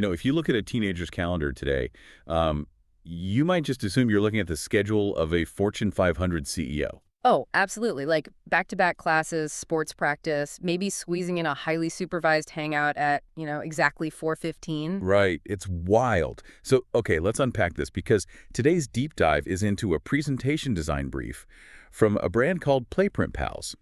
If you look at a teenager's calendar today, um, you might just assume you're looking at the schedule of a Fortune 500 CEO. Oh, absolutely. Like back-to-back classes, sports practice, maybe squeezing in a highly supervised hangout at, exactly 4:15. Right. It's wild. So, okay, let's unpack this because today's deep dive is into a presentation design brief from a brand called Playprint Pals.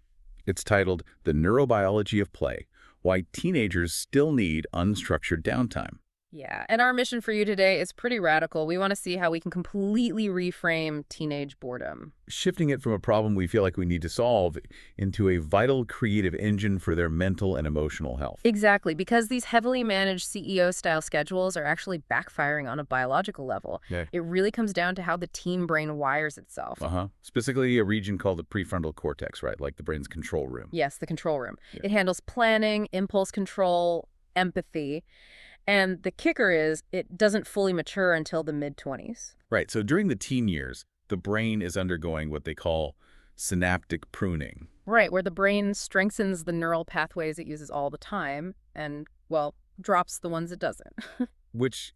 It's titled The Neurobiology of Play: Why Teenagers Still Need Unstructured Downtime. Yeah, and our mission for you today is pretty radical. We want to see how we can completely reframe teenage boredom. Shifting it from a problem we feel like we need to solve into a vital creative engine for their mental and emotional health. Exactly, because these heavily managed CEO-style schedules are actually backfiring on a biological level. Yeah. It really comes down to how the teen brain wires itself. Specifically a region called the prefrontal cortex, right? Like the brain's control room. Yes, the control room. Yeah. It handles planning, impulse control, empathy. And the kicker is it doesn't fully mature until the mid-20s. Right. So during the teen years, the brain is undergoing what they call synaptic pruning, Right, where the brain strengthens the neural pathways it uses all the time and, well, drops the ones it doesn't. which,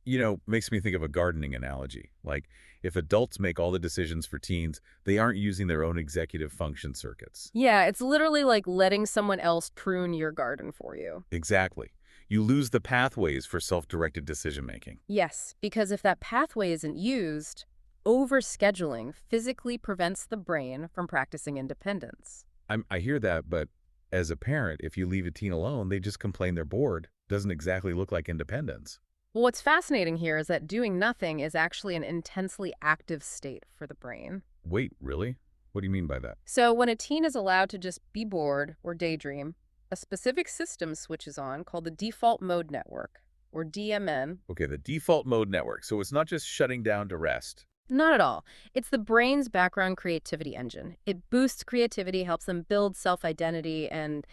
makes me think of a gardening analogy. Like if adults make all the decisions for teens, they aren't using their own executive function circuits. Yeah, it's literally like letting someone else prune your garden for you. Exactly. You lose the pathways for self-directed decision-making. Yes, because if that pathway isn't used, overscheduling physically prevents the brain from practicing independence. I hear that, but as a parent, if you leave a teen alone, they just complain they're bored. Doesn't exactly look like independence. Well, what's fascinating here is that doing nothing is actually an intensely active state for the brain. Wait, really? What do you mean by that? So when a teen is allowed to just be bored or daydream, a specific system switches on called the default mode network, or DMN. Okay, the default mode network. So it's not just shutting down to rest. Not at all. It's the brain's background creativity engine. It boosts creativity, helps them build self-identity, and,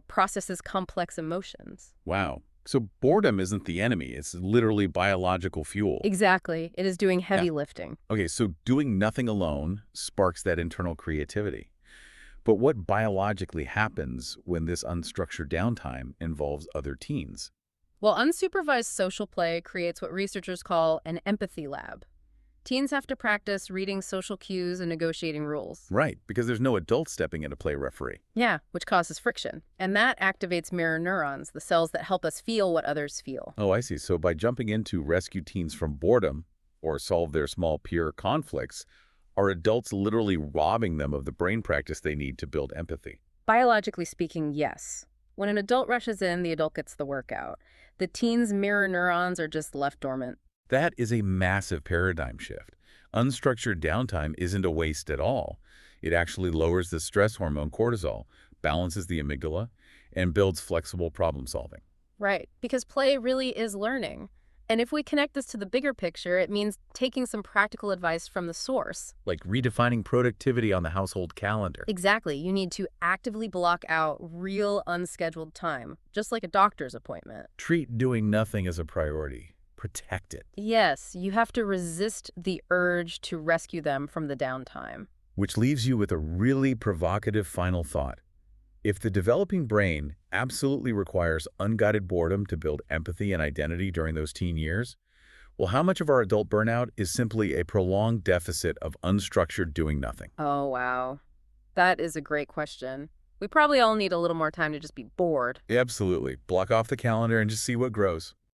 processes complex emotions. Wow. So boredom isn't the enemy. It's literally biological fuel. Exactly. It is doing Yeah. heavy lifting. Okay, so doing nothing alone sparks that internal creativity. But what biologically happens when this unstructured downtime involves other teens? Well, unsupervised social play creates what researchers call an empathy lab. Teens have to practice reading social cues and negotiating rules. Right, because there's no adult stepping in to play referee. Yeah, which causes friction. And that activates mirror neurons, the cells that help us feel what others feel. Oh, I see. So by jumping in to rescue teens from boredom or solve their small peer conflicts, are adults literally robbing them of the brain practice they need to build empathy? Biologically speaking, yes. When an adult rushes in, the adult gets the workout. The teen's mirror neurons are just left dormant. That is a massive paradigm shift. Unstructured downtime isn't a waste at all. It actually lowers the stress hormone cortisol, balances the amygdala, and builds flexible problem solving. Right, because play really is learning. And if we connect this to the bigger picture, it means taking some practical advice from the source. Like redefining productivity on the household calendar. Exactly. You need to actively block out real unscheduled time, just like a doctor's appointment. Treat doing nothing as a priority. Protect it. Yes, you have to resist the urge to rescue them from the downtime. Which leaves you with a really provocative final thought. If the developing brain absolutely requires unguided boredom to build empathy and identity during those teen years, well, how much of our adult burnout is simply a prolonged deficit of unstructured doing nothing? Oh, wow. That is a great question. We probably all need a little more time to just be bored. Absolutely. Block off the calendar and just see what grows.